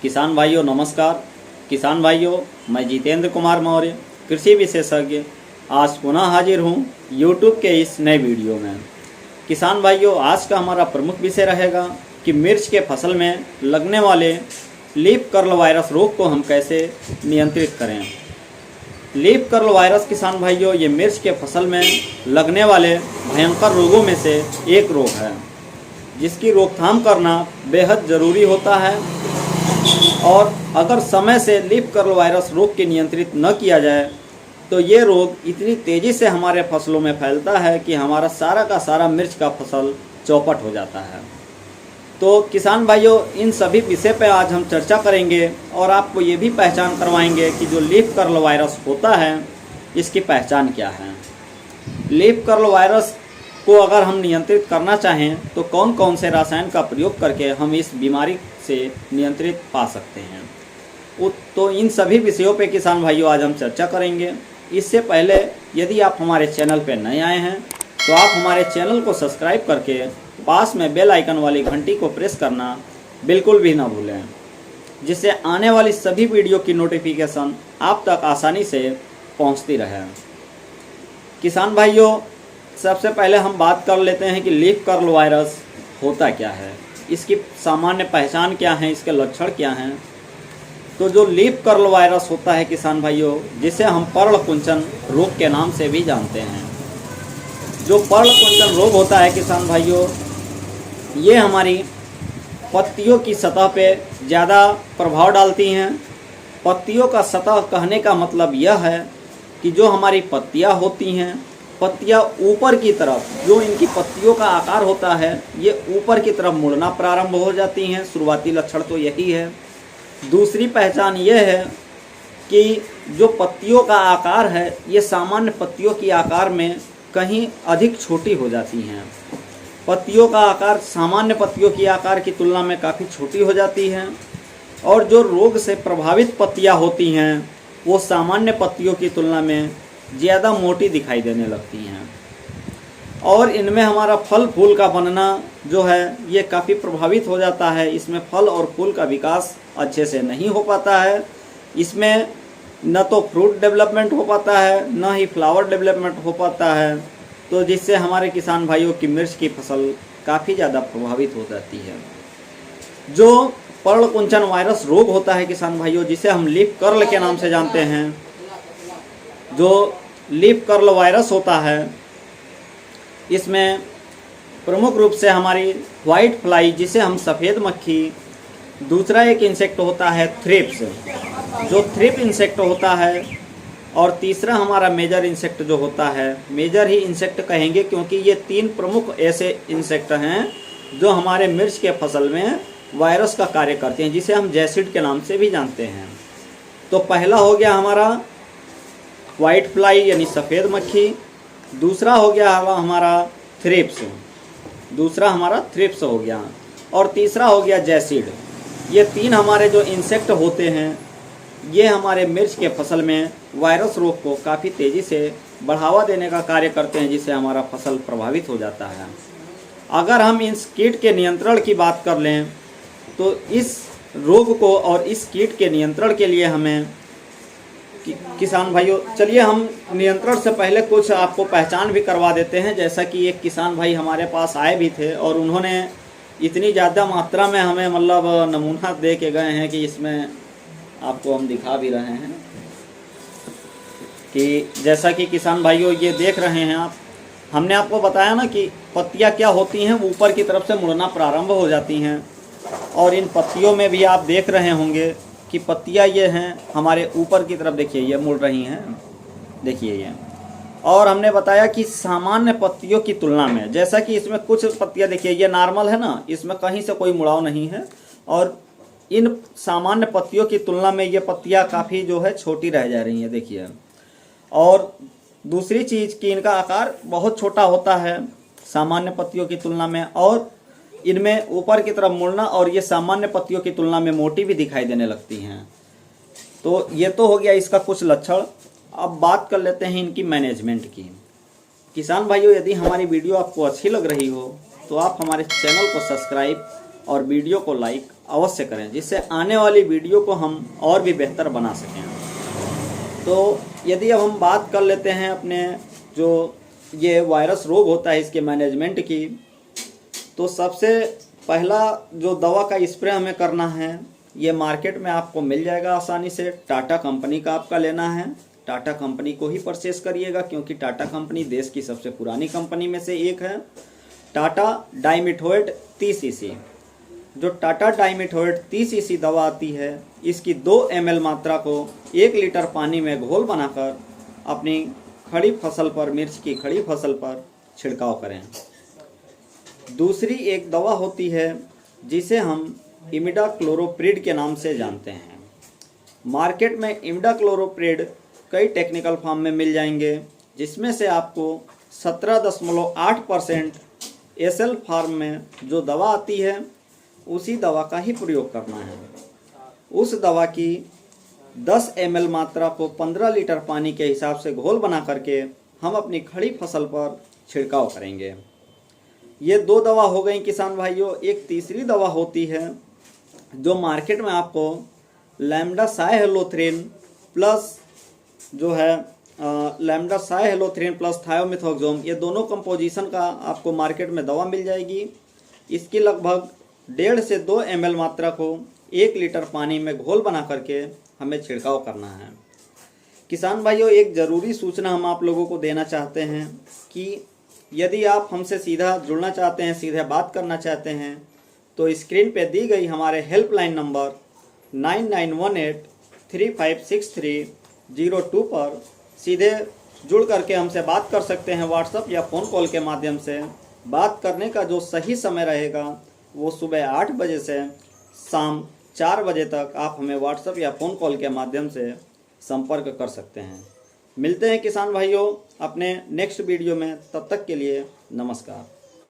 किसान भाइयों नमस्कार। किसान भाइयों, मैं जितेंद्र कुमार मौर्य, कृषि विशेषज्ञ, आज पुनः हाजिर हूँ YouTube के इस नए वीडियो में। किसान भाइयों, आज का हमारा प्रमुख विषय रहेगा कि मिर्च के फसल में लगने वाले लीफ कर्ल वायरस रोग को हम कैसे नियंत्रित करें। लीफ कर्ल वायरस किसान भाइयों, ये मिर्च के फसल में लगने वाले भयंकर रोगों में से एक रोग है जिसकी रोकथाम करना बेहद ज़रूरी होता है। और अगर समय से लीफ कर्ल वायरस रोग के नियंत्रित न किया जाए तो ये रोग इतनी तेज़ी से हमारे फसलों में फैलता है कि हमारा सारा का सारा मिर्च का फसल चौपट हो जाता है। तो किसान भाइयों, इन सभी विषय पर आज हम चर्चा करेंगे और आपको ये भी पहचान करवाएंगे कि जो लीफ कर्ल वायरस होता है इसकी पहचान क्या है। लीफ कर्ल वायरस को अगर हम नियंत्रित करना चाहें तो कौन कौन से रसायन का प्रयोग करके हम इस बीमारी से नियंत्रित पा सकते हैं। तो इन सभी विषयों पे किसान भाइयों आज हम चर्चा करेंगे। इससे पहले यदि आप हमारे चैनल पर नए आए हैं तो आप हमारे चैनल को सब्सक्राइब करके पास में बेल आइकन वाली घंटी को प्रेस करना बिल्कुल भी ना भूलें, जिससे आने वाली सभी वीडियो की नोटिफिकेशन आप तक आसानी से पहुंचती रहे। किसान भाइयों, सबसे पहले हम बात कर लेते हैं कि लीफ कर्ल वायरस होता क्या है, इसकी सामान्य पहचान क्या है, इसके लक्षण क्या हैं। तो जो लीफ कर्ल वायरस होता है किसान भाइयों, जिसे हम पर्णकुंचन रोग के नाम से भी जानते हैं, जो पर्णकुंचन रोग होता है किसान भाइयों, ये हमारी पत्तियों की सतह पे ज़्यादा प्रभाव डालती हैं। पत्तियों का सतह कहने का मतलब यह है कि जो हमारी पत्तियां होती हैं, पत्तियां ऊपर की तरफ, जो इनकी पत्तियों का आकार होता है ये ऊपर की तरफ मुड़ना प्रारंभ हो जाती हैं। शुरुआती लक्षण तो यही है। दूसरी पहचान यह है कि जो पत्तियों का आकार है ये सामान्य पत्तियों की आकार में कहीं अधिक छोटी हो जाती हैं। पत्तियों का आकार सामान्य पत्तियों की आकार की तुलना में काफ़ी छोटी हो जाती हैं। और जो रोग से प्रभावित पत्तियां होती हैं वो सामान्य पत्तियों की तुलना में ज़्यादा मोटी दिखाई देने लगती हैं। और इनमें हमारा फल फूल का बनना जो है ये काफ़ी प्रभावित हो जाता है। इसमें फल और फूल का विकास अच्छे से नहीं हो पाता है। इसमें न तो फ्रूट डेवलपमेंट हो पाता है, न ही फ्लावर डेवलपमेंट हो पाता है। तो जिससे हमारे किसान भाइयों की मिर्च की फसल काफ़ी ज़्यादा प्रभावित हो जाती है। जो पर्णकुंचन वायरस रोग होता है किसान भाइयों, जिसे हम लीफ कर्ल के नाम से जानते हैं, जो लीफ कर्ल वायरस होता है इसमें प्रमुख रूप से हमारी वाइट फ्लाई, जिसे हम सफ़ेद मक्खी, दूसरा एक इंसेक्ट होता है थ्रिप्स, जो थ्रिप इंसेक्ट होता है, और तीसरा हमारा मेजर इंसेक्ट जो होता है, मेजर ही इंसेक्ट कहेंगे क्योंकि ये तीन प्रमुख ऐसे इंसेक्ट हैं जो हमारे मिर्च के फसल में वायरस का कार्य करते हैं, जिसे हम जैसिड के नाम से भी जानते हैं। तो पहला हो गया हमारा वाइट फ्लाई यानी सफ़ेद मक्खी, दूसरा हो गया हमारा थ्रिप्स, दूसरा हमारा थ्रिप्स हो गया, और तीसरा हो गया जैसिड। ये तीन हमारे जो इंसेक्ट होते हैं ये हमारे मिर्च के फसल में वायरस रोग को काफ़ी तेज़ी से बढ़ावा देने का कार्य करते हैं, जिससे हमारा फसल प्रभावित हो जाता है। अगर हम इस कीट के नियंत्रण की बात कर लें तो इस रोग को और इस कीट के नियंत्रण के लिए हमें किसान भाइयों, चलिए हम नियंत्रण से पहले कुछ आपको पहचान भी करवा देते हैं। जैसा कि एक किसान भाई हमारे पास आए भी थे और उन्होंने इतनी ज़्यादा मात्रा में हमें मतलब नमूना दे के गए हैं कि इसमें आपको हम दिखा भी रहे हैं कि जैसा कि किसान भाइयों ये देख रहे हैं आप, हमने आपको बताया ना कि पत्तियां क्या होती हैं, वो ऊपर की तरफ से मुड़ना प्रारंभ हो जाती हैं। और इन पत्तियों में भी आप देख रहे होंगे कि पत्तियां ये हैं हमारे ऊपर की तरफ, देखिए ये मुड़ रही हैं, देखिए ये। और हमने बताया कि सामान्य पत्तियों की तुलना में, जैसा कि इसमें कुछ पत्तियां देखिए ये नॉर्मल है ना, इसमें कहीं से कोई मुड़ाव नहीं है, और इन सामान्य पत्तियों की तुलना में ये पत्तियां काफ़ी जो है छोटी रह जा रही हैं, देखिए। और दूसरी चीज़ कि इनका आकार बहुत छोटा होता है सामान्य पत्तियों की तुलना में, और इनमें ऊपर की तरफ मुड़ना, और ये सामान्य पत्तियों की तुलना में मोटी भी दिखाई देने लगती हैं। तो ये तो हो गया इसका कुछ लक्षण। अब बात कर लेते हैं इनकी मैनेजमेंट की। किसान भाइयों, यदि हमारी वीडियो आपको अच्छी लग रही हो तो आप हमारे चैनल को सब्सक्राइब और वीडियो को लाइक अवश्य करें, जिससे आने वाली वीडियो को हम और भी बेहतर बना सकें। तो यदि अब हम बात कर लेते हैं अपने जो ये वायरस रोग होता है इसके मैनेजमेंट की, तो सबसे पहला जो दवा का स्प्रे हमें करना है ये मार्केट में आपको मिल जाएगा आसानी से। टाटा कंपनी का आपका लेना है, टाटा कंपनी को ही परचेस करिएगा, क्योंकि टाटा कंपनी देश की सबसे पुरानी कंपनी में से एक है। टाटा डाइमिथोएट 30 EC, जो टाटा डाइमिथोएट 30 EC दवा आती है, इसकी 2 ml मात्रा को 1 लीटर पानी में घोल बनाकर अपनी खड़ी फसल पर, मिर्च की खड़ी फसल पर छिड़काव करें। दूसरी एक दवा होती है जिसे हम इमिडाक्लोप्रिड के नाम से जानते हैं। मार्केट में इमिडाक्लोप्रिड कई टेक्निकल फॉर्म में मिल जाएंगे, जिसमें से आपको 17.8% एसएल फॉर्म में जो दवा आती है उसी दवा का ही प्रयोग करना है। उस दवा की 10 ml मात्रा को 15 लीटर पानी के हिसाब से घोल बना करके हम अपनी खड़ी फसल पर छिड़काव करेंगे। ये 2 दवा हो गई किसान भाइयों। एक तीसरी दवा होती है जो मार्केट में आपको लैम्डासाइहेलोथ्रिन प्लस जो है लैम्डासाइहेलोथ्रिन प्लस थायोमिथोक्सोम, ये दोनों कंपोजिशन का आपको मार्केट में दवा मिल जाएगी। इसकी लगभग 1.5 से 2 ml मात्रा को 1 लीटर पानी में घोल बना करके हमें छिड़काव करना है। किसान भाइयों, एक ज़रूरी सूचना हम आप लोगों को देना चाहते हैं कि यदि आप हमसे सीधा जुड़ना चाहते हैं, सीधे बात करना चाहते हैं, तो स्क्रीन पे दी गई हमारे हेल्पलाइन नंबर 9918356302 पर सीधे जुड़ करके हमसे बात कर सकते हैं। व्हाट्सएप या फ़ोन कॉल के माध्यम से बात करने का जो सही समय रहेगा वो सुबह 8 बजे से शाम 4 बजे तक आप हमें व्हाट्सएप या फ़ोन कॉल के माध्यम से संपर्क कर सकते हैं। मिलते हैं किसान भाइयों अपने नेक्स्ट वीडियो में, तब तक के लिए नमस्कार।